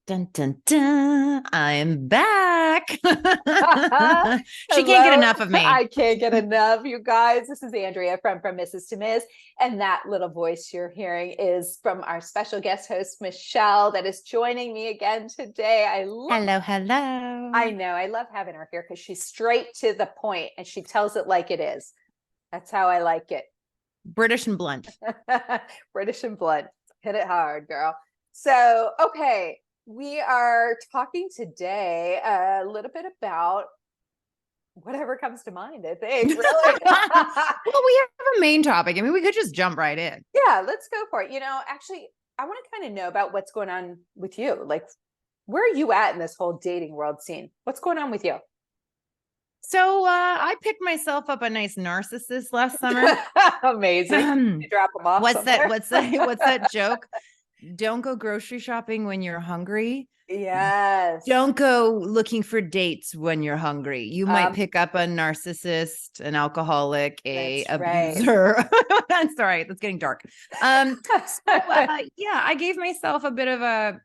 Dun, dun, dun. I'm back. She can't get Hello. enough of me. I can't get enough, you guys. This is Andrea from Mrs. to Ms. And that little voice you're hearing is from our special guest host, Michelle, that is joining me again today. Hello, hello. I know, I love having her here because she's straight to the point and she tells it like it is. That's how I like it. British and blunt. British and blood. Hit it hard, girl. So, okay, we are talking today a little bit about whatever comes to mind, I think, really. Well, we have a main topic. I mean, we could just jump right in. Yeah, let's go for it. Actually, I want to kind of know about what's going on with you. Like, where are you at in this whole dating world scene? What's going on with you? So I picked myself up a nice narcissist last summer. Amazing. You drop them off What's somewhere? that? What's that joke? Don't go grocery shopping when you're hungry. Yes. Don't go looking for dates when you're hungry. You might pick up a narcissist, an alcoholic, a That's right. abuser. I'm sorry, that's getting dark. Yeah, I gave myself a bit of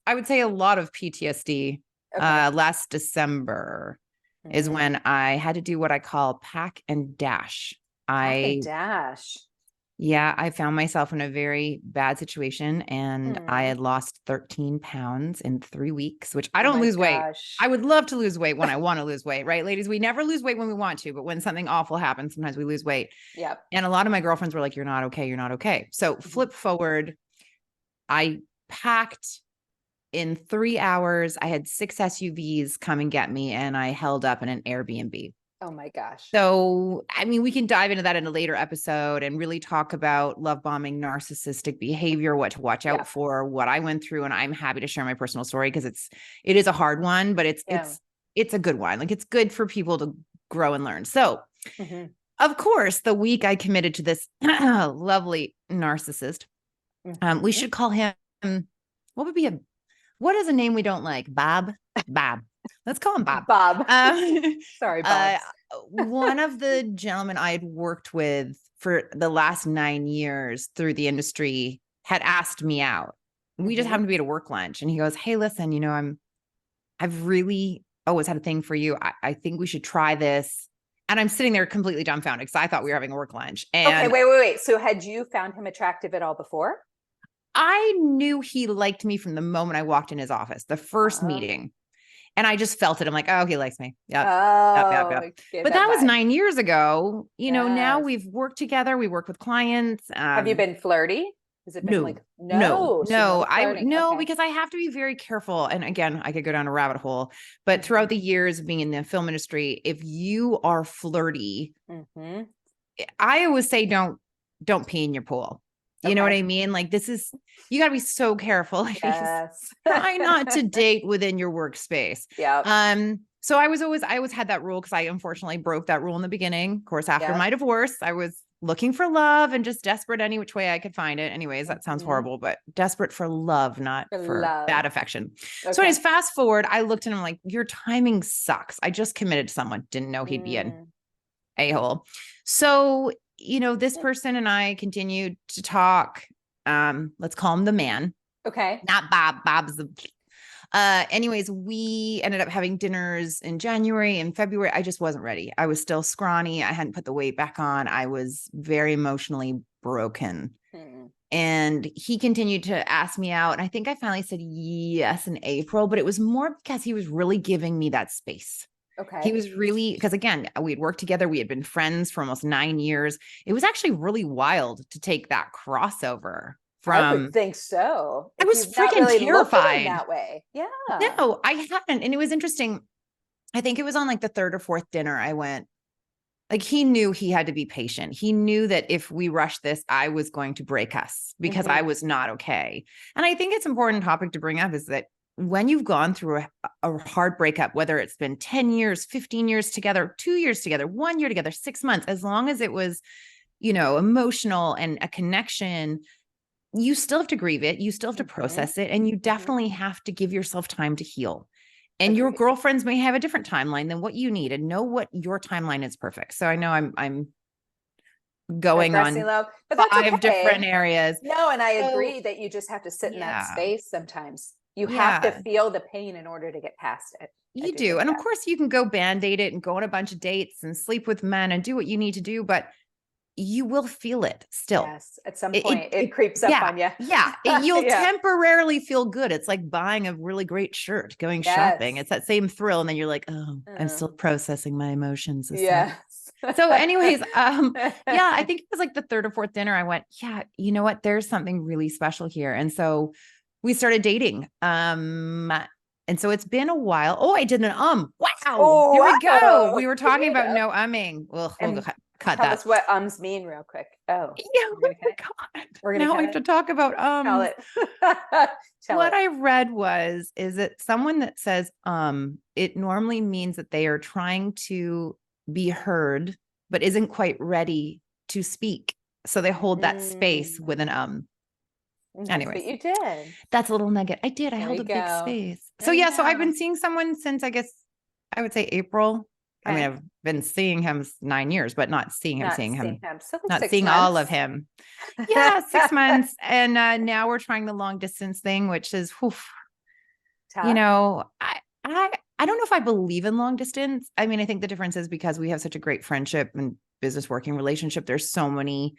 I would say a lot of PTSD. Okay. Last December is Mhm. when I had to do what I call pack and dash. Pack and I dash. Yeah, I found myself in a very bad situation and I Hmm. had lost 13 pounds in 3 weeks, which I Oh don't my lose weight. gosh. I would love to lose weight when I want to lose weight, right? Ladies, we never lose weight when we want to, but when something awful happens, sometimes we lose weight. Yep. And a lot of my girlfriends were like, you're not okay. You're not okay. So Mhm. flip forward, I packed in 3 hours. I had 6 SUVs come and get me, and I held up in an Airbnb. Oh my gosh. So, I mean, we can dive into that in a later episode and really talk about love bombing, narcissistic behavior, what to watch out Yeah. for, what I went through. And I'm happy to share my personal story because it is a hard one, but it's Yeah. it's a good one. Like it's good for people to grow and learn. So, Hmm. of course, the week I committed to this lovely narcissist, we Hmm. should call him, what is a name we don't like? Bob? Bob. Let's call him Bob. Bob. Um, Sorry, uh, Bobs. one of the gentlemen I had worked with for the last 9 years through the industry had asked me out. We just Hmm. happened to be at a work lunch, and he goes, "Hey, listen, I've really always had a thing for you. I think we should try this." And I'm sitting there completely dumbfounded because I thought we were having a work lunch, Okay, and wait. So had you found him attractive at all before? I knew he liked me from the moment I walked in his office, the first Oh, meeting. And I just felt it. I'm like, oh, he likes me. Yep. Yep. Yep. oh, Yep. gave But that that was vibe. 9 years ago. Now Yes. we've worked together. We work with clients. Have you been flirty? Has it been like, No, no, no, so no. no I flirting. no, Okay. because I have to be very careful. And again, I could go down a rabbit hole. But throughout Hmm. the years of being in the film industry, if you are flirty, Hmm. I always say don't pee in your pool. You know what Okay. I mean? Like this is you got to be so careful, ladies. Yes. Try not to date within your workspace. Yep. So I always had that rule because I unfortunately broke that rule in the beginning. Of course, after Yep. my divorce, I was looking for love and just desperate any which way I could find it. Anyways, that sounds Hmm. horrible, but desperate for love, not For for bad love. affection. So, Okay. anyways, fast forward, I looked at him like, your timing sucks. I just committed to someone, didn't know he'd be an Mm. a-hole. So, this person and I continued to talk. Let's call him the man, Okay. not Bob. Bob's the anyways, we ended up having dinners in January and February. I just wasn't ready. I was still scrawny. I hadn't put the weight back on. I was very emotionally broken. Mm. And he continued to ask me out. And I think I finally said yes in April, but it was more because he was really giving me that space. He Okay. was really, because again, we had worked together. We had been friends for almost 9 years. It was actually really wild to take that crossover I would from, think so. I If was you've not freaking really looked at him terrified. that way. Yeah. No, I hadn't. And it was interesting. I think it was on like the third or fourth dinner I went, like he knew he had to be patient. He knew that if we rushed this, I was going to break us because Hmm. I was not okay. And I think it's an important topic to bring up is that when you've gone through a hard breakup, whether it's been 10 years, 15 years together, 2 years together, 1 year together, 6 months, as long as it was, emotional and a connection, you still have to grieve it. You still have to Hmm. process it. And you Hmm. definitely have to give yourself time to heal. And your Agreed. girlfriends may have a different timeline than what you need and know what your timeline is perfect. So I know I'm going Digressing on low, but that's five different okay. areas. No, and I So agree that you just have to sit in that yeah. space sometimes. You have to Yeah, feel the pain in order to get past it. you do. And of that. course you can go band-aid it and go on a bunch of dates and sleep with men and do what you need to do, but you will feel it still. Yes, at some It, point it it creeps up yeah, on you. yeah. You'll Yeah. temporarily feel good. It's like buying a really great shirt, going shopping. Yes. It's that same thrill. And then you're like, oh, I'm Uh, still processing my emotions. yes. So anyways, yeah, I think it was like the third or fourth dinner. I went, yeah, you know what? There's something really special here. And so we started dating. And so it's been a while. Oh, I did an wow. Here Oh, we go. wow. We were Here talking we about go. no umming. We'll And cut tell that. us what ums mean real quick. Oh, Yeah, we're oh gonna cut my it. God. We're gonna Now cut I have it. to talk about Tell it. Tell what it. I read is it someone that says it normally means that they are trying to be heard but isn't quite ready to speak. So they hold that space with an That's what anyways. you did. That's a little nugget. I did. I There held you a big go. space. There So you yeah, so I've go. been seeing someone since I guess I would say April. I mean, Okay. I've been seeing him 9 years, but not seeing him, Not seeing him. So like not 6 seeing all of months. him. Yeah, 6 months. And now we're trying the long distance thing, which is, you Tough. know, I don't know if I believe in long distance. I mean, I think the difference is because we have such a great friendship and business working relationship. There's so many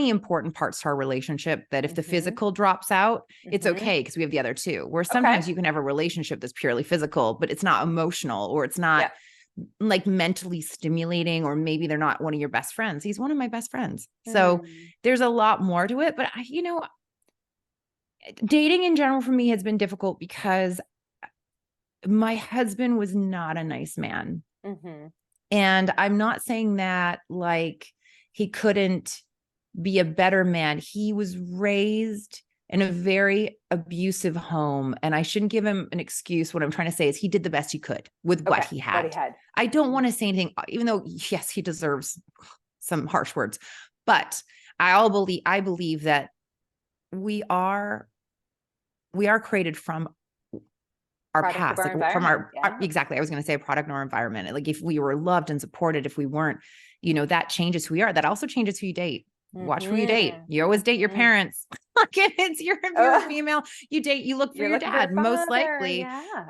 important parts to our relationship that if the physical drops out, it's okay because we have the other two. Where sometimes Okay. you can have a relationship that's purely physical, but it's not emotional or it's not like mentally stimulating, or maybe they're not one of your best friends. He's one of my best friends. So there's a lot more to it. But dating in general for me has been difficult because my husband was not a nice man. And I'm not saying that like he couldn't be a better man. He was raised in a very abusive home, and I shouldn't give him an excuse. What I'm trying to say is he did the best he could with what he had. I don't want to say anything, even though yes, he deserves some harsh words, but I believe that we are created from our past, like from our exactly. I was going to say a product in our environment. Like if we were loved and supported, if we weren't, that changes who we are. That also changes who you date. Watch who you date. You always date your parents. Like if you're a female, you look for your dad, most likely.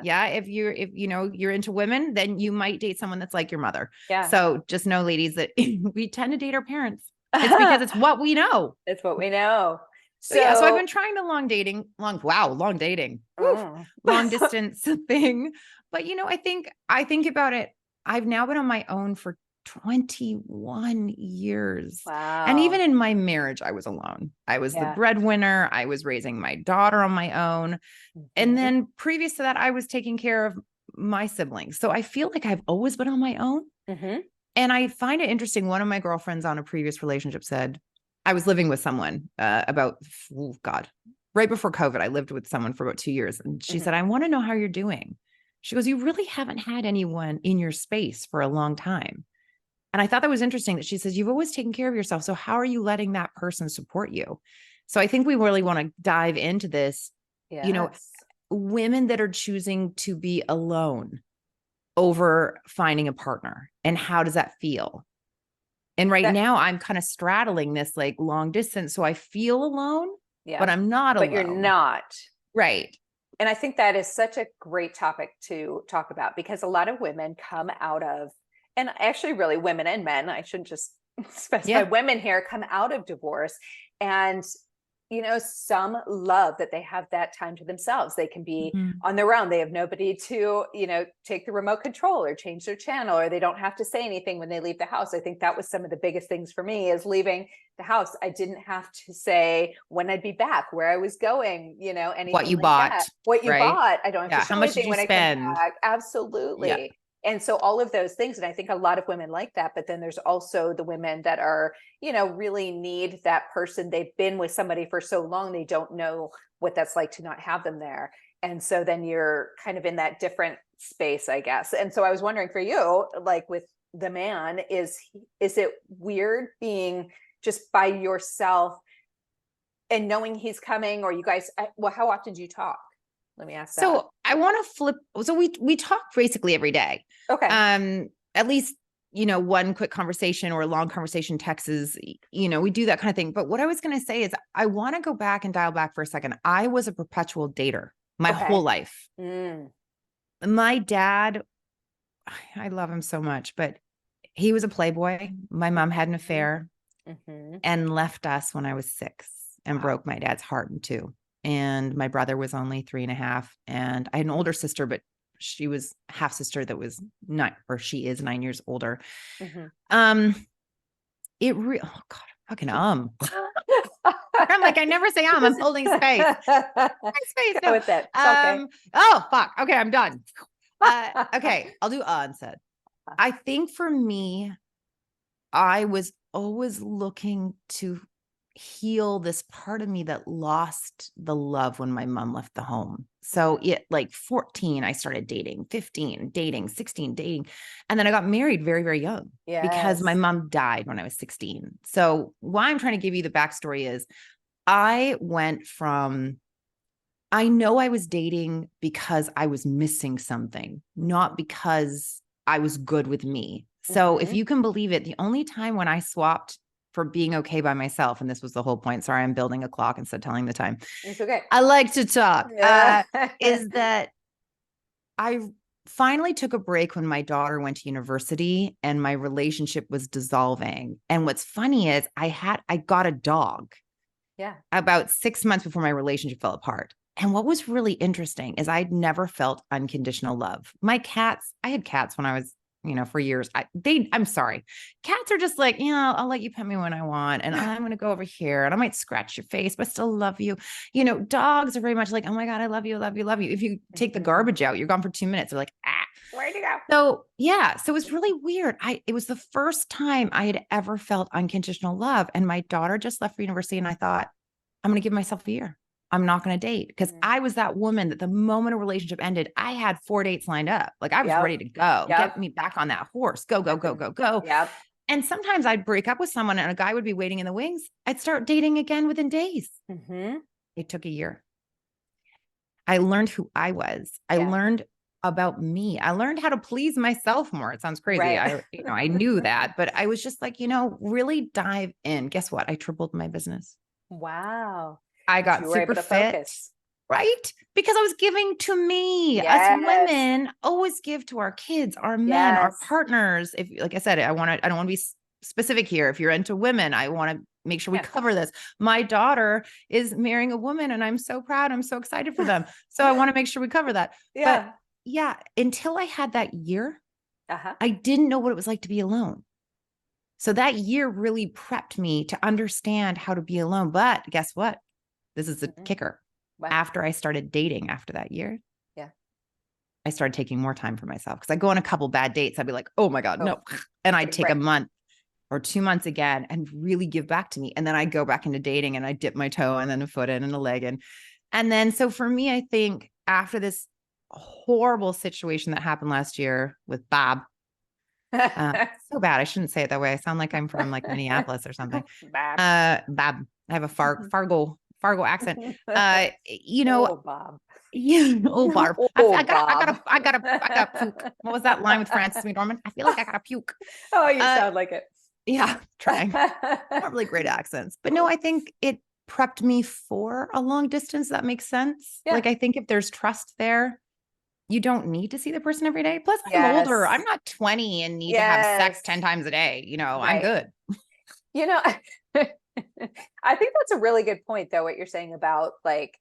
Yeah. If you're into women, then you might date someone that's like your mother. Yeah. So just know, ladies, that we tend to date our parents. It's because it's what we know. It's what we know. So yeah, so I've been trying the long dating, long distance thing. But I think about it. I've now been on my own for 21 years. Wow. And even in my marriage, I was alone. I was the breadwinner. I was raising my daughter on my own. And then previous to that, I was taking care of my siblings. So I feel like I've always been on my own. And I find it interesting. One of my girlfriends on a previous relationship said, I was living with someone right before COVID. I lived with someone for about 2 years. And she said, I want to know how you're doing. She goes, you really haven't had anyone in your space for a long time. And I thought that was interesting that she says, you've always taken care of yourself. So how are you letting that person support you? So I think we really want to dive into this, women that are choosing to be alone over finding a partner. And how does that feel? And now I'm kind of straddling this like long distance. So I feel alone, but I'm not alone. But you're not. Right. And I think that is such a great topic to talk about because a lot of women come out of, and actually really women and men, I shouldn't just specify women here, come out of divorce. And some love that they have that time to themselves. They can be on their own. They have nobody to, take the remote control or change their channel, or they don't have to say anything when they leave the house. I think that was some of the biggest things for me is leaving the house. I didn't have to say when I'd be back, where I was going, anything what you like bought, that. What you bought. I don't have to show how much anything did you when spend? I come back. Absolutely. Yeah. And so all of those things, and I think a lot of women like that, but then there's also the women that are, really need that person. They've been with somebody for so long, they don't know what that's like to not have them there. And so then you're kind of in that different space, I guess. And so I was wondering for you, like with the man, is it weird being just by yourself and knowing he's coming, or you guys, how often do you talk? Let me ask that. So I want to flip. So we talk basically every day. Okay. At least one quick conversation or a long conversation texts is, we do that kind of thing. But what I was going to say is I want to go back and dial back for a second. I was a perpetual dater my whole life. My dad, I love him so much, but he was a playboy. My mom had an affair and left us when I was 6 and broke my dad's heart in 2. And my brother was only 3.5. And I had an older sister, but she was half sister that was she is 9 years older. Oh God, fucking I'm like, I never say I'm holding space. Space. No. With it. Okay. Oh fuck. Okay, I'm done. Okay, I'll do instead. I think for me, I was always looking to heal this part of me that lost the love when my mom left the home. So like 14, I started dating, 15, dating, 16, dating. And then I got married very, very young because my mom died when I was 16. So why I'm trying to give you the backstory is I went from, I know I was dating because I was missing something, not because I was good with me. So if you can believe it, the only time when I swapped for being okay by myself, and this was the whole point. Sorry, I'm building a clock instead of telling the time. It's okay. I like to talk. Is that I finally took a break when my daughter went to university and my relationship was dissolving. And what's funny is I got a dog. Yeah. About 6 months before my relationship fell apart. And what was really interesting is I'd never felt unconditional love. My cats, I had cats when I was, for years. I'm sorry. Cats are just like, I'll let you pet me when I want. And I'm going to go over here and I might scratch your face, but I still love you. Dogs are very much like, oh my God, I love you, love you, love you. If you take the garbage out, you're gone for 2 minutes. They're like, where'd you go? So yeah. So it was really weird. It was the first time I had ever felt unconditional love. And my daughter just left for university. And I thought, I'm going to give myself a year. I'm not going to date because I was that woman that the moment a relationship ended, I had 4 dates lined up. Like I was ready to go. Get me back on that horse. Go, go, go, go, go. Yep. And sometimes I'd break up with someone and a guy would be waiting in the wings. I'd start dating again within days. It took a year. I learned who I was. I learned about me. I learned how to please myself more. It sounds crazy. Right. I knew that, but I was just like, really dive in. Guess what? I tripled my business. Wow. I got super fit, right? Because I was giving to me. Us women always give to our kids, our men, our partners. If, like I said, I don't want to be specific here. If you're into women, I want to make sure we cover this. My daughter is marrying a woman and I'm so proud. I'm so excited for them. So I want to make sure we cover that. But until I had that year, I didn't know what it was like to be alone. So that year really prepped me to understand how to be alone. But guess what? This is the kicker. Wow. After I started dating after that year, I started taking more time for myself because I go on a couple bad dates. I'd be like, oh my God, no. And I'd take a month or 2 months again and really give back to me. And then I go back into dating and I dip my toe and then a foot in and a leg in. And then, so for me, I think after this horrible situation that happened last year with Bob, so bad. I shouldn't say it that way. I sound like I'm from like Minneapolis or something. Bob. I have a Fargo accent. Oh, Bob. Yeah, oh, Barb. I got puke. What was that line with Frances McDormand? I feel like I got to puke. Oh, you sound like it. Yeah, trying. Not really great accents, but no, I think it prepped me for a long distance. That makes sense. Yeah. Like I think if there's trust there, you don't need to see the person every day. Plus, I'm older. I'm not 20 and need to have sex 10 times a day. I'm good. I think that's a really good point, though, what you're saying about like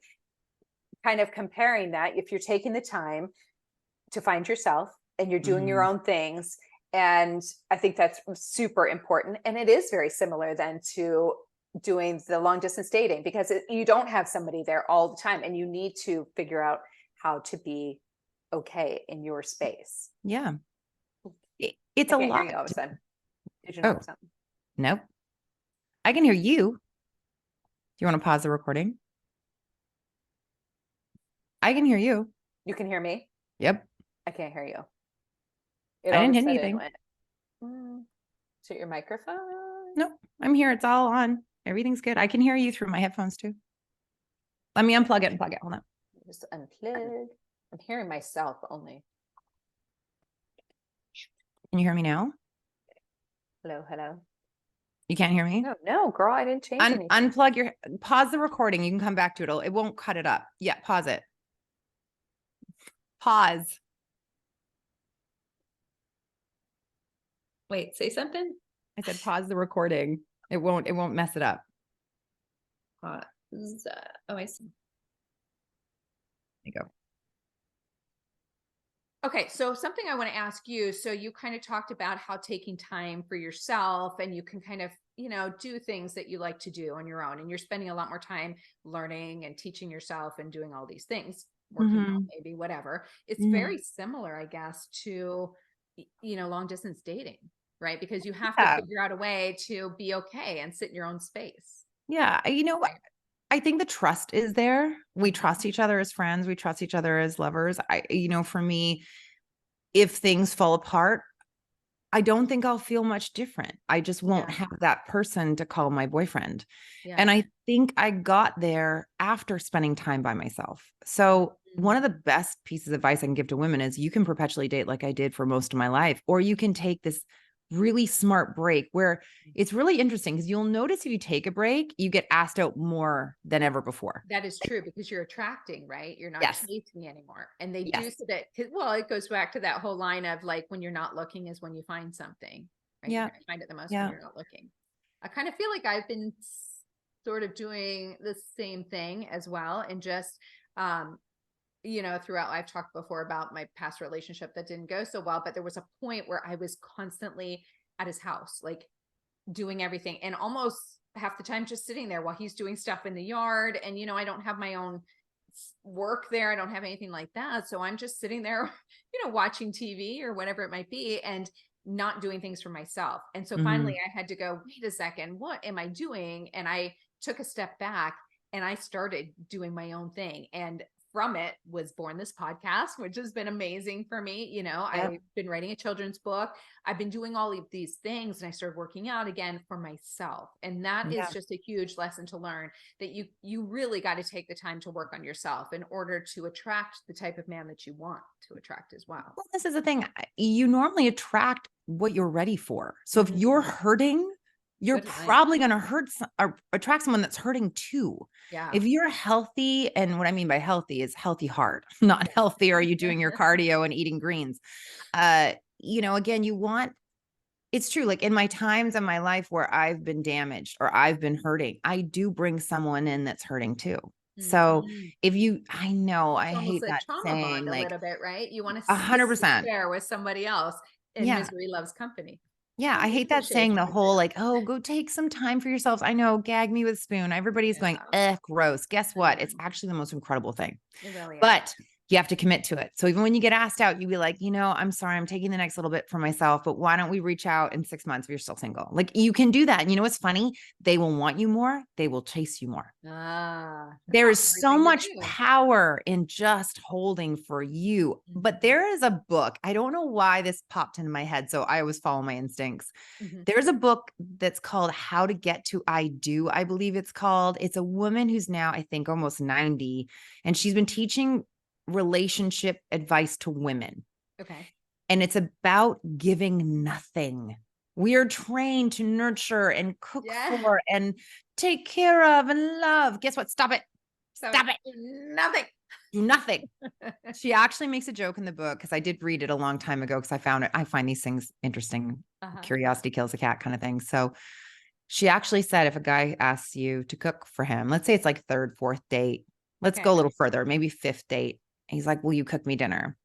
kind of comparing that if you're taking the time to find yourself and you're doing your own things. And I think that's super important. And it is very similar then to doing the long distance dating because you don't have somebody there all the time and you need to figure out how to be okay in your space. Yeah. It's a lot. Hear you all of a sudden. Did you know something? Nope. I can hear you. Do you want to pause the recording? I can hear you. You can hear me? Yep. I can't hear you. I didn't hit anything. Is it your microphone? No, I'm here. It's all on. Everything's good. I can hear you through my headphones too. Let me unplug it and plug it. Hold on. Just unplug. I'm hearing myself only. Can you hear me now? Hello, hello. You can't hear me? No, no, girl, I didn't change anything. Pause the recording. You can come back to it. It won't cut it up. Yeah, pause it. Pause. Wait, say something? I said pause the recording. It won't mess it up. Pause. Oh, I see. There you go. Okay, so something I want to ask you. So you kind of talked about how taking time for yourself and you can kind of, do things that you like to do on your own. And you're spending a lot more time learning and teaching yourself and doing all these things, working out, maybe whatever. It's very similar, I guess, to, long distance dating, right? Because you have to figure out a way to be okay and sit in your own space. Yeah. You know what? I think the trust is there. We trust each other as friends. We trust each other as lovers. For me, if things fall apart, I don't think I'll feel much different. I just won't have that person to call my boyfriend. Yeah. And I think I got there after spending time by myself. So one of the best pieces of advice I can give to women is you can perpetually date like I did for most of my life, or you can take this really smart break where it's really interesting because you'll notice if you take a break, you get asked out more than ever before. That is true because you're attracting, right? You're not chasing anymore. And they do so that, well, it goes back to that whole line of like, when you're not looking is when you find something, right? Yeah. You're going to find it the most when you're not looking. I kind of feel like I've been sort of doing the same thing as well. And just, throughout, I've talked before about my past relationship that didn't go so well, but there was a point where I was constantly at his house, like doing everything and almost half the time just sitting there while he's doing stuff in the yard. And, I don't have my own work there. I don't have anything like that. So I'm just sitting there, watching TV or whatever it might be and not doing things for myself. And so finally I had to go, wait a second, what am I doing? And I took a step back and I started doing my own thing. And from it was born this podcast, which has been amazing for me. I've been writing a children's book. I've been doing all of these things and I started working out again for myself. And that is just a huge lesson to learn that you really got to take the time to work on yourself in order to attract the type of man that you want to attract as well. Well, this is the thing. You normally attract what you're ready for. So if you're hurting, you're probably going to attract someone that's hurting too. Yeah. If you're healthy, and what I mean by healthy is healthy heart, not healthy. Are you doing your cardio and eating greens? Again, it's true. Like in my times in my life where I've been damaged or I've been hurting, I do bring someone in that's hurting too. So if I know, I hate that saying, like a little bit, right? You want to 100% share with somebody else, and misery loves company. Yeah, I hate that saying the whole like, oh, go take some time for yourselves. I know, gag me with a spoon. Everybody's going, gross. Guess what? It's actually the most incredible thing. It really is. But you have to commit to it. So even when you get asked out, you be like, I'm sorry, I'm taking the next little bit for myself, but why don't we reach out in 6 months if you're still single? Like you can do that. And you know what's funny? They will want you more. They will chase you more. There is so much power in just holding for you. But there is a book. I don't know why this popped into my head. So I always follow my instincts. There's a book that's called How to Get to I Do, I believe it's called. It's a woman who's now, I think, almost 90. And she's been teaching relationship advice to women. Okay. And it's about giving nothing. We are trained to nurture and cook for and take care of and love. Guess what? Stop it. Stop it. Nothing. Do nothing. She actually makes a joke in the book because I did read it a long time ago because I find these things interesting. Curiosity kills a cat kind of thing. So she actually said, if a guy asks you to cook for him, let's say it's like third, fourth date, let's go a little further, maybe fifth date. He's like, will you cook me dinner?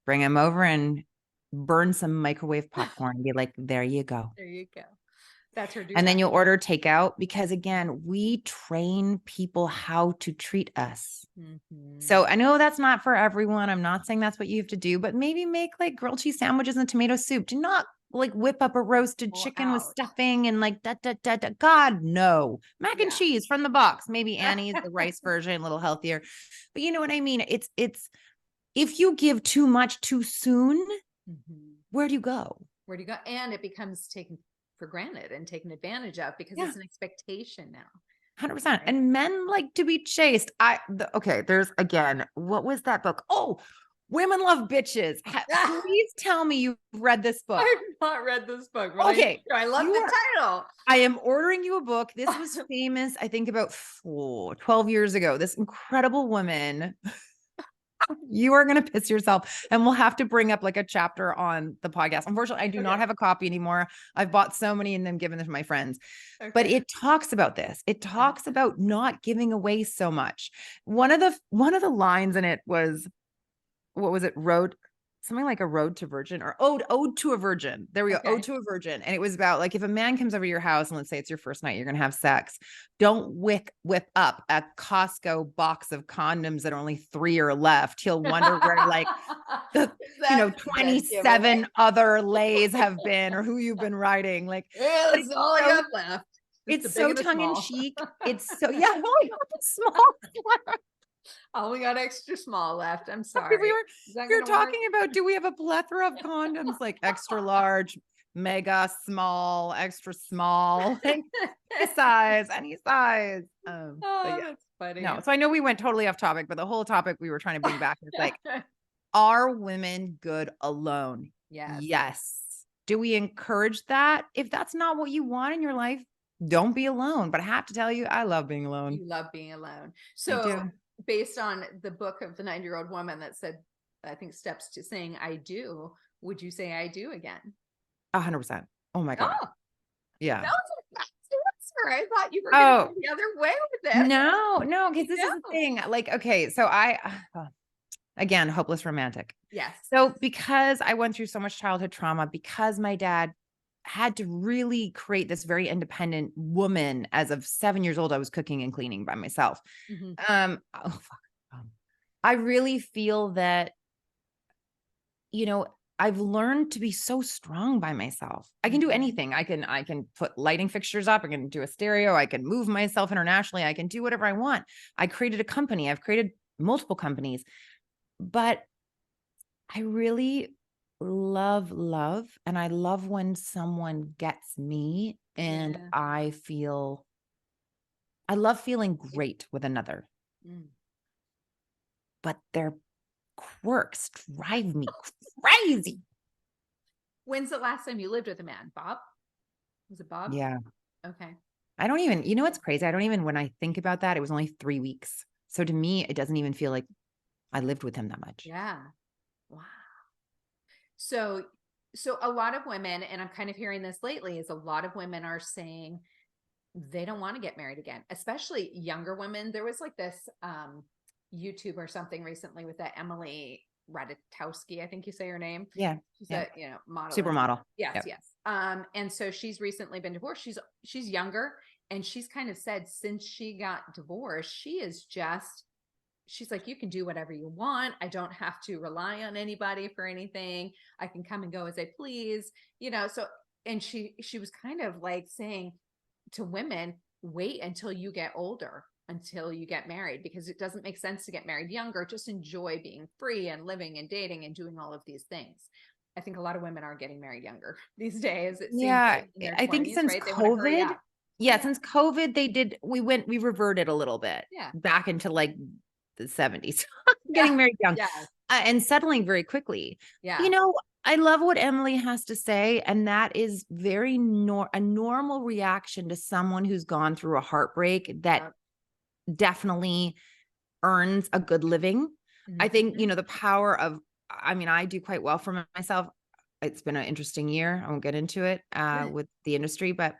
Bring him over and burn some microwave popcorn and be like, there you go. There you go. That's her. And then you'll order takeout because again, we train people how to treat us. So I know that's not for everyone. I'm not saying that's what you have to do, but maybe make like grilled cheese sandwiches and tomato soup. Do not like whip up a roasted chicken with stuffing and like God, no. Mac and cheese from the box. Maybe Annie's the rice version, a little healthier. But you know what I mean? It's if you give too much too soon, where do you go? Where do you go? And it becomes taken for granted and taken advantage of because it's an expectation now. 100%. Right? And men like to be chased. There's again, what was that book? Oh, Women Love Bitches. Please tell me you've read this book. I've not read this book, but Okay, I love the title. I am ordering you a book. This was famous, I think about 12 years ago. This incredible woman. You are going to piss yourself, and we'll have to bring up like a chapter on the podcast. Unfortunately, I do not have a copy anymore. I've bought so many and then given them to my friends, but it talks about this. It talks about not giving away so much. One of the lines in it was, what was it? Something like a road to virgin or ode to a virgin. There we go. Ode to a virgin. And it was about like, if a man comes over to your house and let's say it's your first night, you're going to have sex. Don't whip up a Costco box of condoms that only 3 are left. He'll wonder where like the, 27 other lays have been, or who you've been riding. Like, that's all I got left. It's so tongue in cheek. It's so, yeah, only got the small. Oh, we got extra small left. I'm sorry. We were talking about, do we have a plethora of condoms, like extra large, mega small, extra small, like any size. That's funny. No, so I know we went totally off topic, but the whole topic we were trying to bring back is like, are women good alone? Yes. Do we encourage that? If that's not what you want in your life, don't be alone. But I have to tell you, I love being alone. You love being alone. So based on the book of the 90-year-old woman that said, I think, steps to saying I do, would you say I do again? 100%. Oh my God. Oh, yeah. That was a fast answer. I thought you were going to go the other way with this. No, because this is the thing. Like, okay, so again, hopeless romantic. Yes. So because I went through so much childhood trauma, because my dad had to really create this very independent woman. As of 7 years old, I was cooking and cleaning by myself. I really feel that, I've learned to be so strong by myself. I can do anything. I can put lighting fixtures up. I can do a stereo. I can move myself internationally. I can do whatever I want. I created a company. I've created multiple companies, but I really love, and I love when someone gets me, and I love feeling great with another, but their quirks drive me crazy. When's the last time you lived with a man? Bob? Was it Bob? Yeah. Okay. I don't even, what's crazy? When I think about that, it was only 3 weeks. So to me, it doesn't even feel like I lived with him that much. Yeah. Wow. So a lot of women, and I'm kind of hearing this lately, is a lot of women are saying they don't want to get married again, especially younger women. There was like this YouTube or something recently with that Emily Ratajkowski, I think you say her name. Yeah. She's a model. Supermodel. Yes, yes. And so she's recently been divorced. She's younger, and she's kind of said since she got divorced, she's like, you can do whatever you want. I don't have to rely on anybody for anything. I can come and go as I please, so, and she was kind of like saying to women, wait until you get older, until you get married, because it doesn't make sense to get married younger. Just enjoy being free and living and dating and doing all of these things. I think a lot of women are getting married younger these days. It seems like in their 20s, think since right? COVID, since COVID, we reverted a little bit back into like the 70s, getting married young and settling very quickly. Yeah. I love what Emily has to say. And that is very a normal reaction to someone who's gone through a heartbreak that definitely earns a good living. I think, the power of, I do quite well for myself. It's been an interesting year. I won't get into it with the industry, but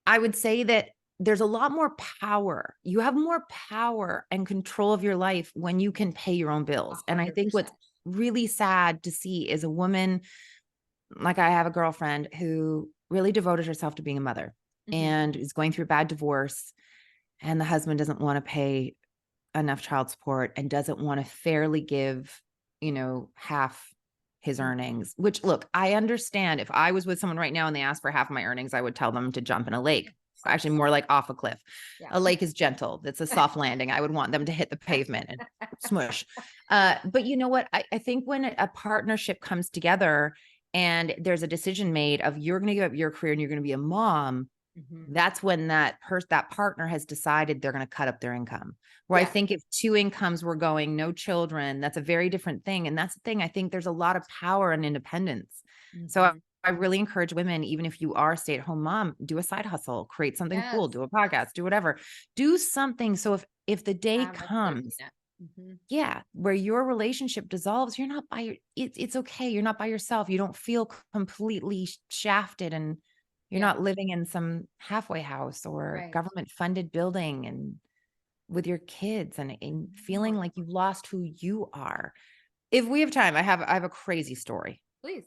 I would say that there's a lot more power. You have more power and control of your life when you can pay your own bills. 100%. And I think what's really sad to see is a woman, like I have a girlfriend who really devoted herself to being a mother and is going through a bad divorce, and the husband doesn't want to pay enough child support and doesn't want to fairly give, half his earnings, which, look, I understand. If I was with someone right now and they asked for half of my earnings, I would tell them to jump in a lake. Actually, more like off a cliff. A lake is gentle. It's a soft landing. I would want them to hit the pavement and smush. But you know what? I think when a partnership comes together and there's a decision made of you're going to give up your career and you're going to be a mom, That's when that partner has decided they're going to cut up their income. Where I think if two incomes were going, no children, that's a very different thing. And that's the thing. I think there's a lot of power and independence. So I really encourage women, even if you are a stay-at-home mom, do a side hustle, create something cool, do a podcast, do whatever, do something. So if the day comes, where your relationship dissolves, you're not by it's okay. You're not by yourself. You don't feel completely shafted, and you're not living in some halfway house or government funded building and with your kids and feeling like you've lost who you are. If we have time, I have a crazy story. Please.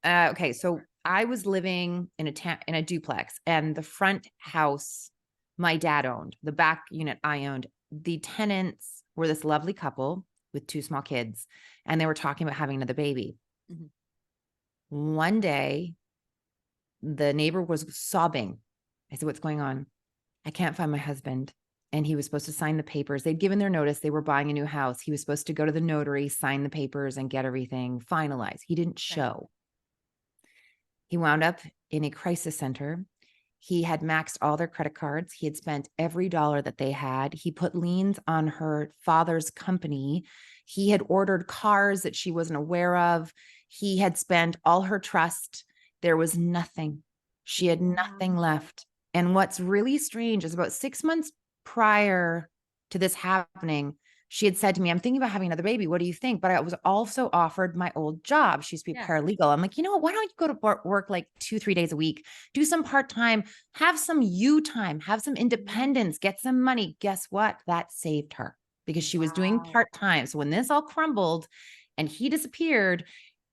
Okay. So I was living in a duplex, and the front house my dad owned, the back unit I owned. The tenants were this lovely couple with two small kids, and they were talking about having another baby. One day, the neighbor was sobbing. I said, "What's going on?" "I can't find my husband." And he was supposed to sign the papers. They'd given their notice. They were buying a new house. He was supposed to go to the notary, sign the papers, and get everything finalized. He didn't show. He wound up in a crisis center. He had maxed all their credit cards. He had spent every dollar that they had. He put liens on her father's company. He had ordered cars that she wasn't aware of. He had spent all her trust. There was nothing. She had nothing left. And what's really strange is about 6 months prior to this happening, she had said to me, "I'm thinking about having another baby. What do you think?" But I was also offered my old job. She used to be a paralegal. I'm like, you know what? Why don't you go to work like 2-3 days a week, do some part-time, have some you time, have some independence, get some money. Guess what? That saved her because she was doing part-time. So when this all crumbled and he disappeared,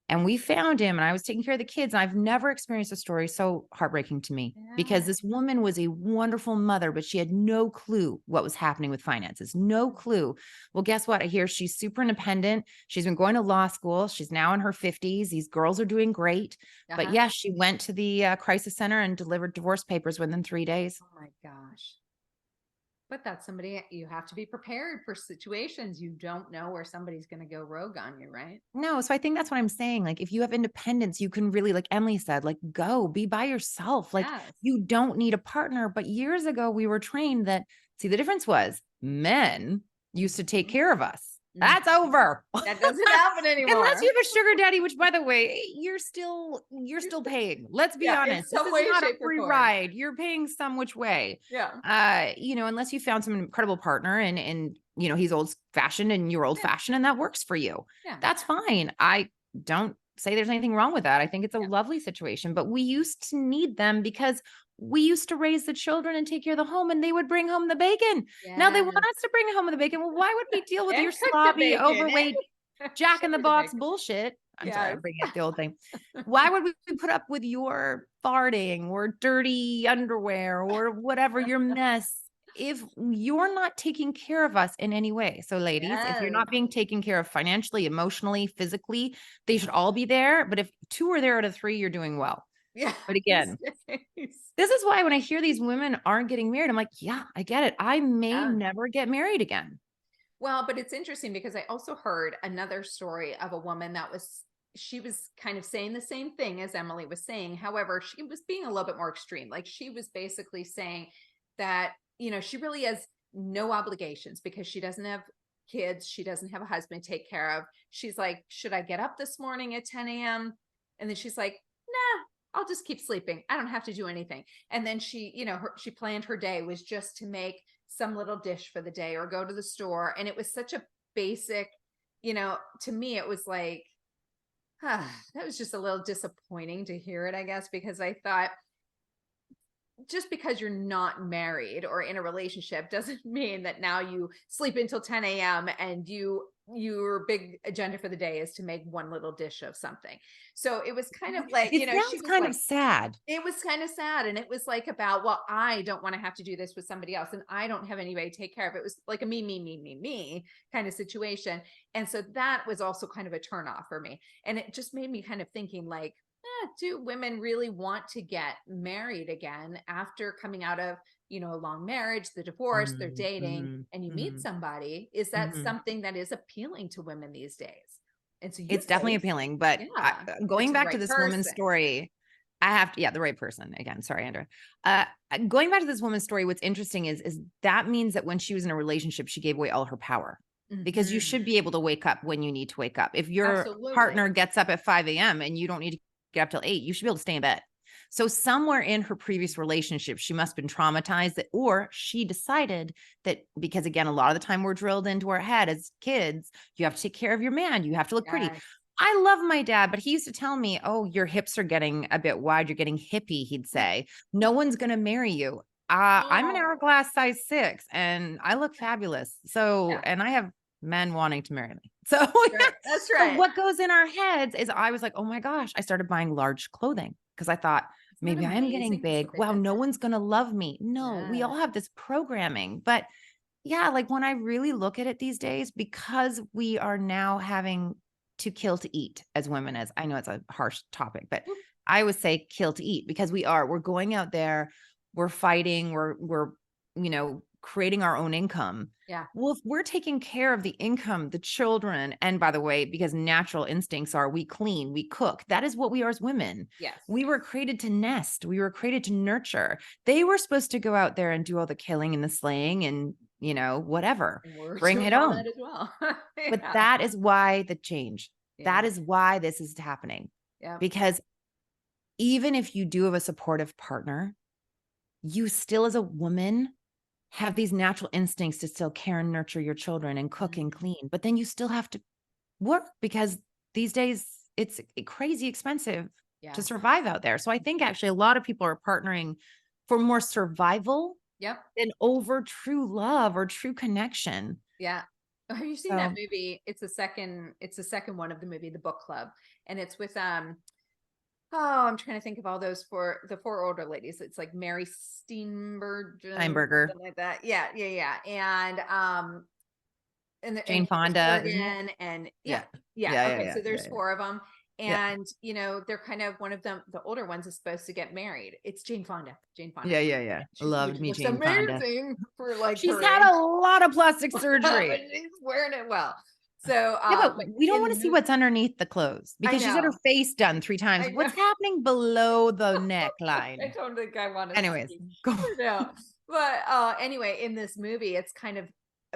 and we found him, and I was taking care of the kids, and I've never experienced a story so heartbreaking to me because this woman was a wonderful mother, but she had no clue what was happening with finances. No clue. Well, guess what? I hear she's super independent. She's been going to law school. She's now in her 50s. These girls are doing great. But yes, she went to the crisis center and delivered divorce papers within 3 days. Oh my gosh. But that's somebody, you have to be prepared for situations. You don't know where somebody's going to go rogue on you, right? No. So I think that's what I'm saying. Like, if you have independence, you can really, like Emily said, like, go be by yourself. Like, you don't need a partner. But years ago, we were trained that, see, the difference was men used to take care of us. That's over. That doesn't happen anymore. Unless you have a sugar daddy, which, by the way, you're still paying. Let's be honest. This is not a free ride. You're paying some which way. Unless you found some incredible partner and he's old fashioned and you're old fashioned and that works for you. That's fine. I don't say there's anything wrong with that. I think it's a lovely situation, but we used to need them because we used to raise the children and take care of the home, and they would bring home the bacon. Now they want us to bring home the bacon. Well, why would we deal with your sloppy, overweight, Jack in the Box bullshit? I'm sorry, I'm bringing up the old thing. Why would we put up with your farting or dirty underwear or whatever, your mess, if you're not taking care of us in any way? So ladies, if you're not being taken care of financially, emotionally, physically, they should all be there. But if 2 are there out of 3, you're doing well. But again, this is why when I hear these women aren't getting married, I'm like, yeah, I get it. I may never get married again. Well, but it's interesting because I also heard another story of a woman she was kind of saying the same thing as Emily was saying. However, she was being a little bit more extreme. Like, she was basically saying that, she really has no obligations because she doesn't have kids. She doesn't have a husband to take care of. She's like, should I get up this morning at 10 a.m.? And then she's like, nah, I'll just keep sleeping. I don't have to do anything. And then she, she planned her day was just to make some little dish for the day or go to the store. And it was such a basic, to me, it was like, that was just a little disappointing to hear it, I guess, because I thought, just because you're not married or in a relationship doesn't mean that now you sleep until 10 a.m. and your big agenda for the day is to make one little dish of something. So it was kind of like, she was kind of sad. It was kind of sad. And it was like about, well, I don't want to have to do this with somebody else and I don't have anybody to take care of it. It was like a me kind of situation. And so that was also kind of a turnoff for me. And it just made me kind of thinking like, do women really want to get married again after coming out of, a long marriage, the divorce, they're dating, and you meet somebody? Is that something that is appealing to women these days? And so it's definitely appealing, but going back to this woman's story, I have to, yeah, the right person again. Sorry, Andrea. Going back to this woman's story, what's interesting is that means that when she was in a relationship, she gave away all her power because you should Mhm. be able to wake up when you need to wake up. If your Absolutely. partner gets up at 5 a.m. and you don't need to get up till 8, you should be able to stay in bed. So somewhere in her previous relationship, she must have been traumatized that, or she decided that because again, a lot of the time we're drilled into our head as kids, you have to take care of your man. You have to look pretty. Yes. I love my dad, but he used to tell me, oh, your hips are getting a bit wide. You're getting hippie. He'd say, no one's going to marry you. I'm an Oh, hourglass size 6 and I look fabulous. So, yeah. and I have men wanting to marry me. So, Right. That's so right. what goes in our heads is I was like, oh my gosh, I started buying large clothing because I thought Isn't that maybe I am getting amazing? That's big. what they Wow, did. no one's going to love me. No, we Yes. all have this programming. But yeah, like when I really look at it these days, because we are now having to kill to eat as women, as I know it's a harsh topic, but Whoop. I would say kill to eat because we're going out there, we're fighting, we're, creating our own income. Yeah. Well, if we're taking care of the income, the children, and by the way, because natural instincts are we clean, we cook, that is what we are as women. Yes. We were created to nest, we were created to nurture. They were supposed to go out there and do all the killing and the slaying and, whatever, And we're bring doing it all home. that as well. But Yeah. that is why the change. That Yeah. is why this is happening. Yeah. Because even if you do have a supportive partner, you still as a woman have these natural instincts to still care and nurture your children and cook and clean. But then you still have to work because these days it's crazy expensive Yeah. to survive out there. So I think actually a lot of people are partnering for more survival Yep. than over true love or true connection. Yeah. Have you seen that So movie? It's the second one of the movie, The Book Club. And it's with oh, I'm trying to think of all those the four older ladies. It's like Mary Steenburgen, Steinberger, something like that. Yeah, yeah, yeah. And Jane Candace Fonda, isn't it? Bergen and Yeah. yeah. Yeah, yeah, Okay, yeah, so yeah, there's yeah. four of them, Yeah. and they're kind of one of them. The older ones is supposed to get married. It's Jane Fonda. Jane Fonda. Yeah, yeah, yeah. Which Loved me looks Jane Fonda. amazing for like She's her had age, a lot of plastic but surgery. she's wearing it well. So, Yeah, but but we don't in want the to see movie, what's underneath the clothes I because she's had her know, face done 3 times. I know. What's happening below the I neckline? don't think I want to Anyways, see. go. No, but anyway, in this movie, it's kind of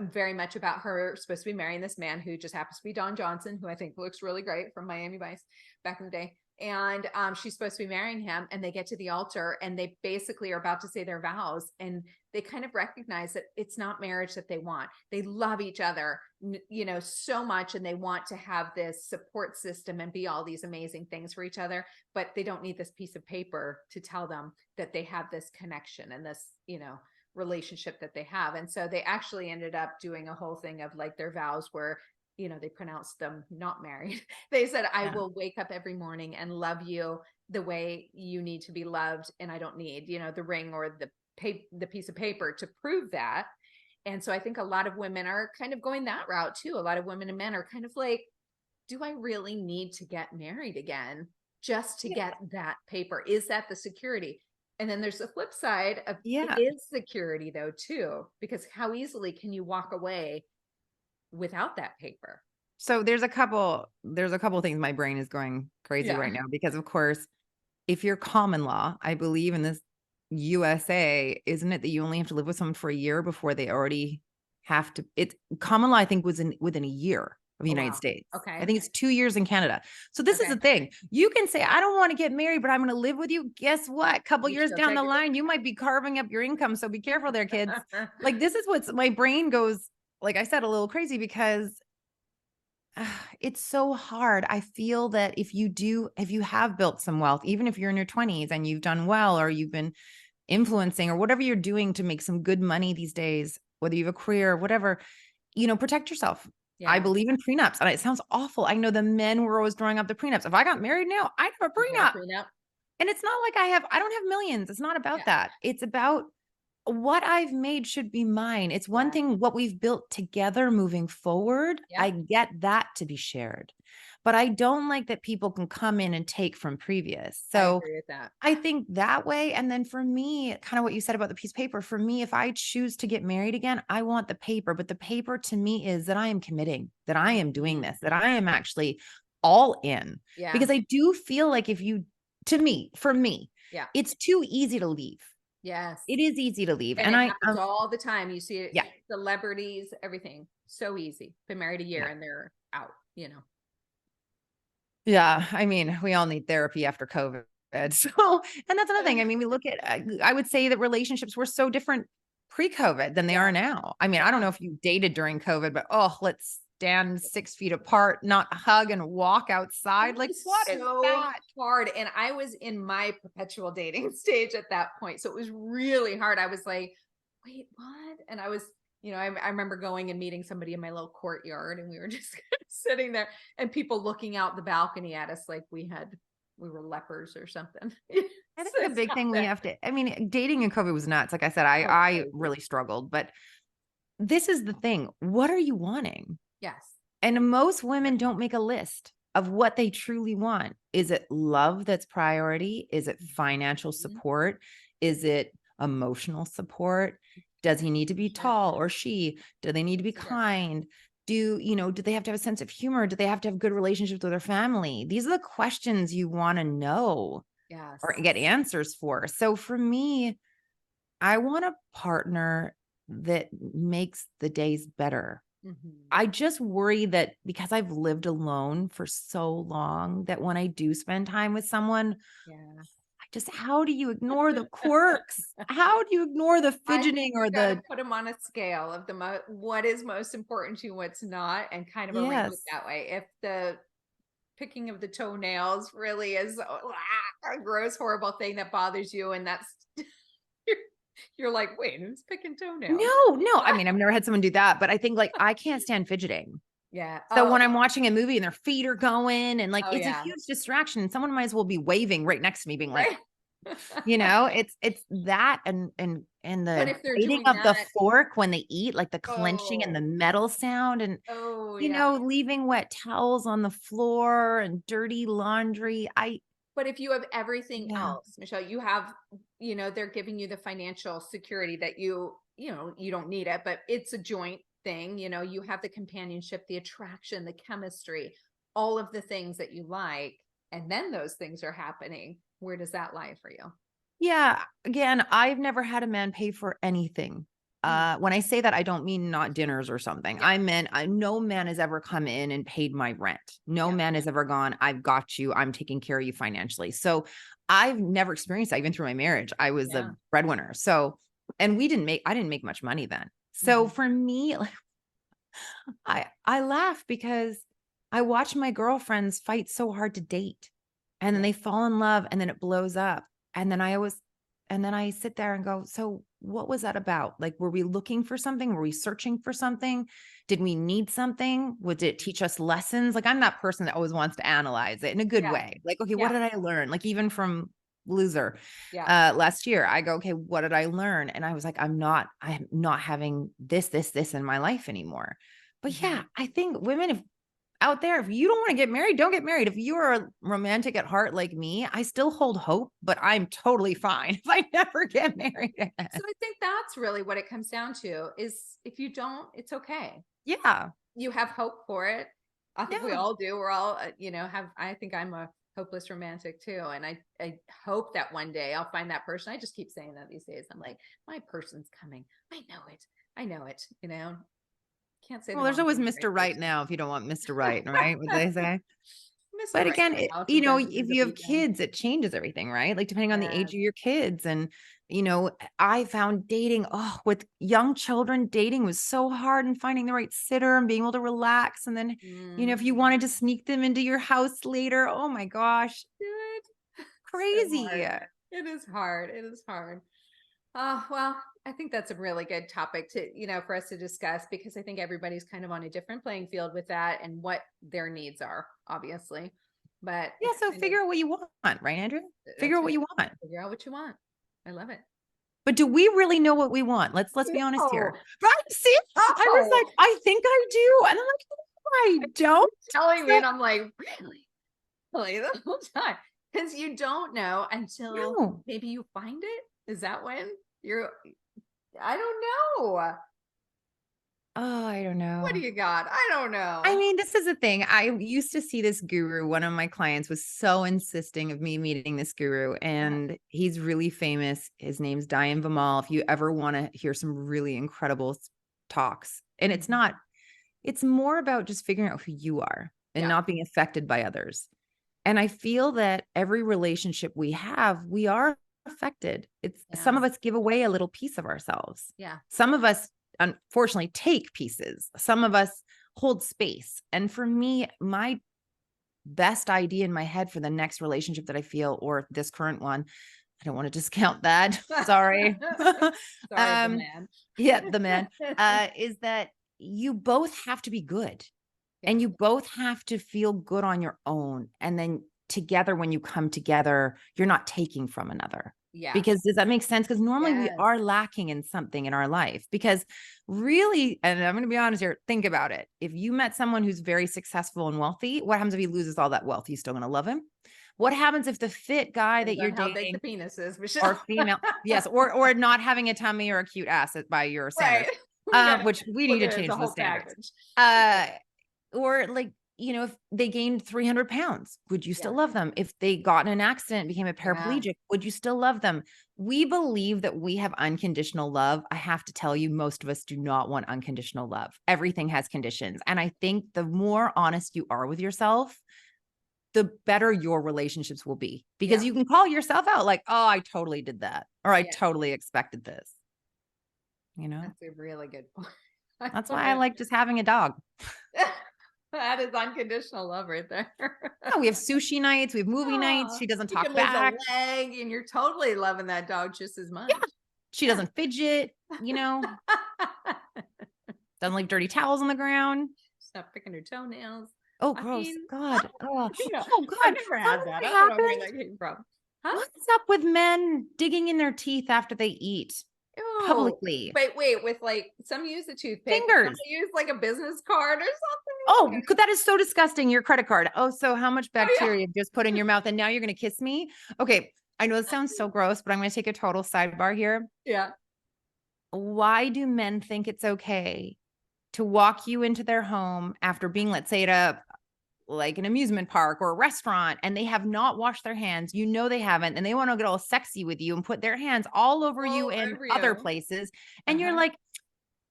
very much about her supposed to be marrying this man who just happens to be Don Johnson, who I think looks really great from Miami Vice back in the day. And she's supposed to be marrying him, and they get to the altar, and they basically are about to say their vows, and they kind of recognize that it's not marriage that they want. They love each other, so much, and they want to have this support system and be all these amazing things for each other, but they don't need this piece of paper to tell them that they have this connection and this, relationship that they have. And so they actually ended up doing a whole thing of like their vows where they pronounced them not married. They said, I Yeah. will wake up every morning and love you the way you need to be loved. And I don't need, the ring or the piece of paper to prove that. And so I think a lot of women are kind of going that route too. A lot of women and men are kind of like, do I really need to get married again just to get that paper? Is that the security? And then there's the flip side of Yeah. it is security though too, because how easily can you walk away without that paper? So there's a couple things my brain is going crazy Yeah. right now because of course, if you're common law, I believe in this USA, isn't it that you only have to live with someone for a year before they already have to it's common law, I think was within a year of the Oh United wow. States. I Okay. think it's 2 years in Canada. So this is Okay. the thing. You can say, I don't want to get married, but I'm going to live with you. Guess what? Couple You years still down take the it line, you might be carving up your income. So be careful there, kids. with Like this is what's my brain goes, like I said, a little crazy because it's so hard. I feel that if you have built some wealth, even if you're in your 20s and you've done well, or you've been influencing or whatever you're doing to make some good money these days, whether you have a career or whatever, protect yourself. I Yeah. believe in prenups. And it sounds awful. I know the men were always drawing up the prenups. If I got married now, I'd have a You get a prenup. prenup. And it's not like I don't have millions. It's not about Yeah. that. It's about what I've made should be mine. It's one Yeah. thing what we've built together moving forward. Yeah. I get that to be shared. But I don't like that people can come in and take from previous. I So agree with that. I think that way. And then for me, kind of what you said about the piece of paper, for me, if I choose to get married again, I want the paper. But the paper to me is that I am committing, that I am doing this, that I am actually all in. Yeah. Because I do feel like if you for me, Yeah. it's too easy to leave. Yes. It is easy to leave. And And it I, happens all the time. You see it, yeah, celebrities, everything. So easy. Been married a year yeah. and they're out, you know. Yeah, I mean, we all need therapy after COVID. So, and that's another thing. I mean, we look at, I would say that relationships were so different pre-COVID than they Yeah. are now. I mean, I don't know if you dated during COVID, but oh, let's stand 6 feet apart, not hug and walk outside. It Like, was what is so that? hard. And I was in my perpetual dating stage at that point. So it was really hard. I was like, wait, what? And I was, I remember going and meeting somebody in my little courtyard and we were just sitting there and people looking out the balcony at us like we were lepers or something. I So think the it's big not thing we that- have to, I mean, dating in COVID was nuts. Like I said, oh, I crazy. really struggled, but this is the thing. What are you wanting? Yes. And most women don't make a list of what they truly want. Is it love that's priority? Is it financial support? Is it emotional support? Does he need to be tall or she? Do they need to be kind? Do they have to have a sense of humor? Do they have to have good relationships with their family? These are the questions you want to know Yes. or get answers for. So for me, I want a partner that makes the days better. I just worry that because I've lived alone for so long that when I do spend time with someone, how do you ignore the quirks? How do you ignore the I fidgeting think or you got to the, put them on a scale of what is most important to you, what's not, and kind of arrange it yes. that way. If the picking of the toenails really is a gross, horrible thing that bothers you, and that's you're like, wait, who's picking toenails? No. I mean, I've never had someone do that, but I think like I can't stand fidgeting. Yeah. So when I'm watching a movie and their feet are going and like, Oh, it's a yeah. huge distraction. Someone might as well be waving right next to me being like, Right. it's that and But the if they're biting doing of the that, fork when they eat, like the clenching and the oh, metal sound and, yeah. leaving wet towels on the floor and dirty laundry. But if you have everything Yeah. else, Michelle, you have, they're giving you the financial security that you don't need it, but it's a joint thing. You have the companionship, the attraction, the chemistry, all of the things that you like. And then those things are happening. Where does that lie for you? Yeah. Again, I've never had a man pay for anything. When I say that, I don't mean not dinners or something. Yeah. I meant no man has ever come in and paid my rent. No man has ever gone, I've got you. I'm taking care of you financially. So I've never experienced that even through my marriage. I was the breadwinner. So, and I didn't make much money then. So for me, I laugh because I watch my girlfriends fight so hard to date and then they fall in love and then it blows up. And then I sit there and go, so what was that about? Like, were we looking for something? Were we searching for something? Did we need something? Would it teach us lessons? Like, I'm that person that always wants to analyze it in a good way. Like, okay, what did I learn? Like, even from Loser last year, I go, okay, what did I learn? And I was like, I'm not having this in my life anymore. But yeah, I think women, if out there, if you don't want to get married, don't get married. If you are a romantic at heart like me, I still hold hope, but I'm totally fine if I never get married again. So I think that's really what it comes down to is if you don't, it's okay. Yeah. You have hope for it. I think we Yeah. all do. We're all, I think I'm a hopeless romantic too. And I hope that one day I'll find that person. I just keep saying that these days. I'm like, my person's coming. I know it, Can't say Well, the there's wrong always thing to the Mr. right Right person. now if you don't want Mr. Right, right? What they say. Mr. But Right again, now, sometimes if ends up you have being- kids, it changes everything, right? Like depending on the age Yes. of your kids. And, I found dating, with young children, dating was so hard and finding the right sitter and being able to relax. And then, if you wanted to sneak them into your house later, oh my gosh, Good. crazy. So it is hard. It is hard. Well, I think that's a really good topic to, for us to discuss because I think everybody's kind of on a different playing field with that and what their needs are, obviously. But Yeah, so figure out what you want, right, Andrea? Figure out what you want. Figure out what you want. I love it. But do we really know what we want? Let's be honest here. Right? See, I was like, I think I do. And I'm like, I don't. Telling me, and I'm like, really the whole time. Because you don't know until maybe you find it. Is that when I don't know. Oh, I don't know. What do you got? I don't I know. mean, this is the thing. I used to see this guru. One of my clients was so insisting of me meeting this guru, and he's really famous. His name's Diane Vimal. If you ever want to hear some really incredible talks, and it's more about just figuring out who you are and Yeah. not being affected by others. And I feel that every relationship we have, we are affected. Some of us give away a little piece of ourselves. Yeah. Some of us, unfortunately, take pieces. Some of us hold space. And for me, my best idea in my head for the next relationship that I feel, or this current one, I don't want to discount that. Sorry. Sorry, the man. Yeah, the man, is that you both have to be good. Yeah. And you both have to feel good on your own. And then together, when you come together, you're not taking from another. Yeah. Because does that make sense? Because normally we Yes. are lacking in something in our life. Because really, and I'm going to be honest here, think about it. If you met someone who's very successful and wealthy, what happens if he loses all that wealth? You still going to love him? What happens if the fit guy that you're How big dating the penis is, Michelle. or female, yes, or not having a tummy or a cute ass by your standards, Right. which we need to change the standards. Or like, if they gained 300 pounds, would you still love them? If they got in an accident, became a paraplegic, would you still love them? We believe that we have unconditional love. I have to tell you, most of us do not want unconditional love. Everything has conditions. And I think the more honest you are with yourself, the better your relationships will be, because you can call yourself out like, oh, I totally did that. Or I totally expected this. That's a really good point. That's why I like just having a dog. That is unconditional love right there. Oh, we have sushi nights. We have movie nights. She doesn't talk back. A leg, and you're totally loving that dog just as much. Yeah. She doesn't fidget, doesn't leave dirty towels on the ground. Stop picking her toenails. Oh, gross. God. Oh, God. I never had that. I don't know where that came from. Huh? What's up with men digging in their teeth after they eat? Ew. Publicly. Wait, with like some use a toothpick. Fingers. Some use like a business card or something. Oh, that is so disgusting. Your credit card. Oh, so how much bacteria you've just put in your mouth, and now you're going to kiss me? Okay. I know it sounds so gross, but I'm going to take a total sidebar here. Yeah. Why do men think it's okay to walk you into their home after being, let's say, at like an amusement park or a restaurant, and they have not washed their hands? They haven't, and they want to get all sexy with you and put their hands all over you and other places. And you're like,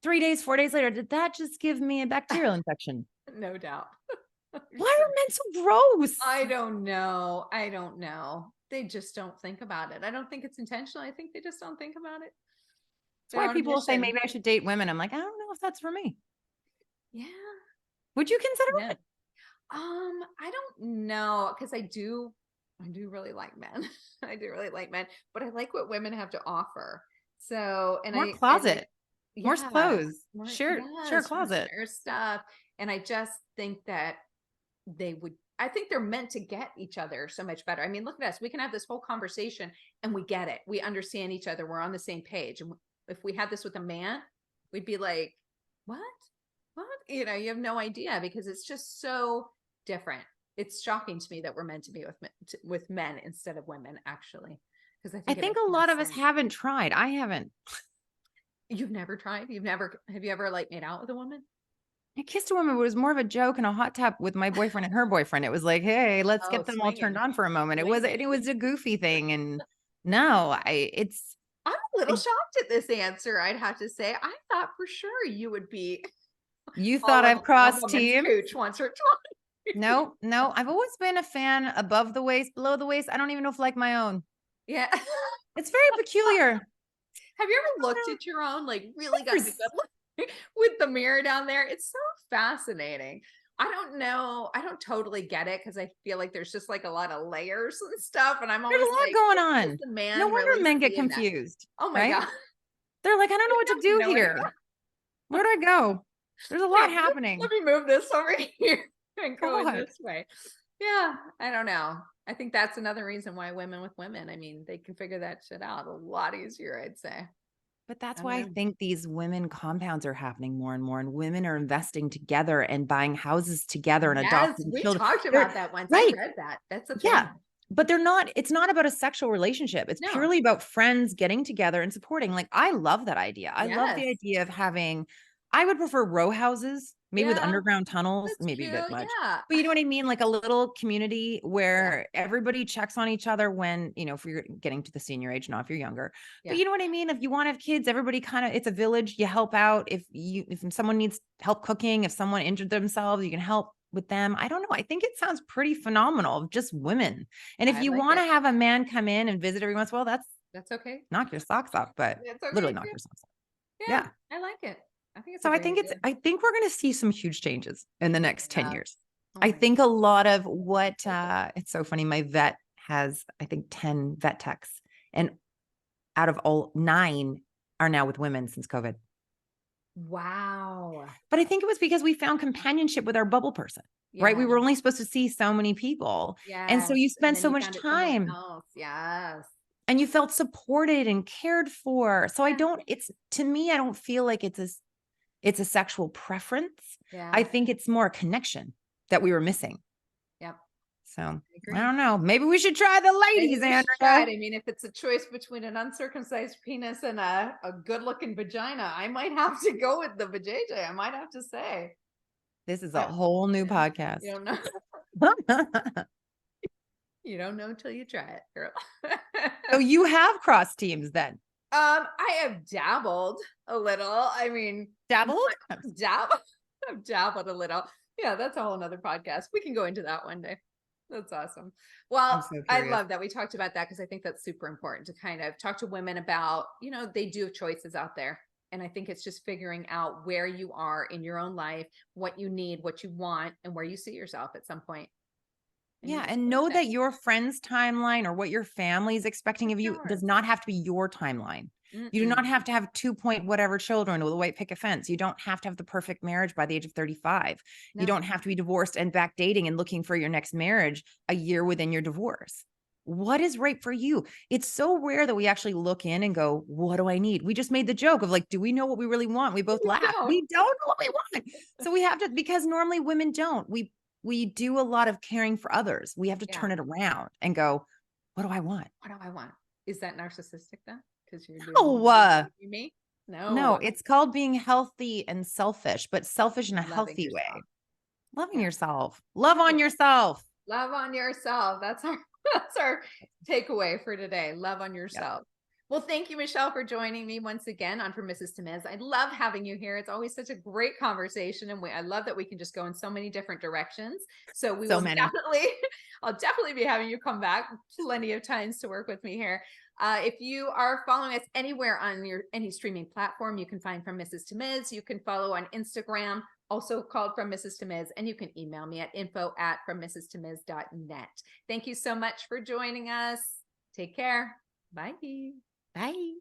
3 days, 4 days later, did that just give me a bacterial infection? No doubt. Why are men so gross? I don't know. They just don't think about it. I don't think it's intentional. I think they just don't think about it. That's why people say maybe I should date women. I'm like, I don't know if that's for me. Yeah. Would you consider it? I don't know, because I do really like men. I do really like men, but I like what women have to offer. So, and more closet, more clothes, share closet, share stuff. And I just think that I think they're meant to get each other so much better. I mean, look at us. We can have this whole conversation and we get it. We understand each other. We're on the same page. And if we had this with a man, we'd be like, what? You have no idea, because it's just so different. It's shocking to me that we're meant to be with men instead of women, actually. Because I think a lot of us haven't tried. I haven't. You've never tried? Have you ever like made out with a woman? I kissed a woman. It was more of a joke in a hot tub with my boyfriend and her boyfriend. It was like, hey, let's get them all turned on for a moment. It was a goofy thing. And no, I'm a little shocked at this answer, I'd have to say. I thought for sure you would be. You thought I've crossed teams once or twice. No, I've always been a fan above the waist, below the waist. I don't even know if I like my own. Yeah. It's very peculiar. Have you ever looked at your own, like really got a good look with the mirror down there? It's so fascinating. I don't know. I don't totally get it, because I feel like there's just like a lot of layers and stuff. And I'm always there's a lot like, going on. No wonder really men get confused. Oh my God. They're like, I don't know what to do here. Where do I go? There's a lot happening. Let me move this over here and go in this way. Yeah. I don't know. I think that's another reason why women with women, I mean, they can figure that shit out a lot easier, I'd say. But that's why I think these women compounds are happening more and more, and women are investing together and buying houses together and adopting children. We talked about that once. Right. I read that. That's a thing. Yeah. But it's not about a sexual relationship. It's purely about friends getting together and supporting. Like, I love that idea. I love the idea of having I would prefer row houses, maybe with Yeah, underground tunnels, that's maybe a bit cute. much. Yeah. But you know what I mean? Like a little community Yeah. where everybody checks on each other when, you know, if you're getting to the senior age, not if you're younger. But Yeah. you know what I mean? If you want to have kids, everybody kind of, it's a village, you help out. If someone needs help cooking, if someone injured themselves, you can help with them. I don't know. I think it sounds pretty phenomenal, just women. And if I you like want to it. have a man come in and visit every once in a while, That's okay. knock your socks off, but It's okay literally knock too. your socks off. Yeah, Yeah. I like it. I think it's a So great idea. I think we're going to see some huge changes in the next 10 Yeah. years. Oh I my think a lot of what, God. it's so funny. My vet has, I think 10 vet techs, and out of all 9 are now with women since COVID. Wow. But I think it was because we found companionship with our bubble person, right? We Yeah. were only supposed to see so many people. And so Yes. you And spend then so you much found it somewhere time else. Yes. and you felt supported and cared for. So I Yeah. don't, it's to me, I don't feel like it's a sexual preference. Yeah. I think it's more a connection that we were missing. Yep. So I agree. I don't know. Maybe we should try the Maybe ladies, we should try Andrea. it. I mean, if it's a choice between an uncircumcised penis and a good looking vagina, I might have to go with the vajayjay. I might have to say. This is a But whole new yeah, podcast. you don't know. You don't know until you try it, girl. So you have cross teams then? I have dabbled a little. I mean, Dabbled? I've dabbled a little. Yeah, that's a whole nother podcast. We can go into that one day. That's awesome. I'm Well, so I curious. love that we talked about that because I think that's super important to kind of talk to women about, they do have choices out there. And I think it's just figuring out where you are in your own life, what you need, what you want, and where you see yourself at some point. And you Yeah, just and go know with it. that your friend's timeline or what your family is expecting of you does Yours. not have to be your timeline. You do not Mm-mm. have to have 2 point whatever children with a white picket fence. You don't have to have the perfect marriage by the age of 35. You No. don't have to be divorced and back dating and looking for your next marriage a year within your divorce. What is right for you? It's so rare that we actually look in and go, what do I need? We just made the joke of like, do we know what we really want? We both We laugh. don't. We don't know what we want. So we have to, because normally women don't. We do a lot of caring for others. We have to Yeah. turn it around and go, what do I want? What do I want? Is that narcissistic then? Because you're doing No, me? no, No. it's called being healthy and selfish, but selfish in a Loving healthy way. yourself. Loving Yeah. yourself. Love on yourself. Love on yourself. That's our takeaway for today. Love on Yep. yourself. Well, thank you, Michelle, for joining me once again on From Mrs. to Ms. I love having you here. It's always such a great conversation, and I love that we can just go in so many different directions. So we So will many. I'll definitely be having you come back plenty of times to work with me here. If you are following us anywhere on any streaming platform, you can find From Mrs. to Ms. You can follow on Instagram, also called From Mrs. to Ms. And you can email me at info@FromMrs2Ms.net. Thank you so much for joining us. Take care. Bye. Bye.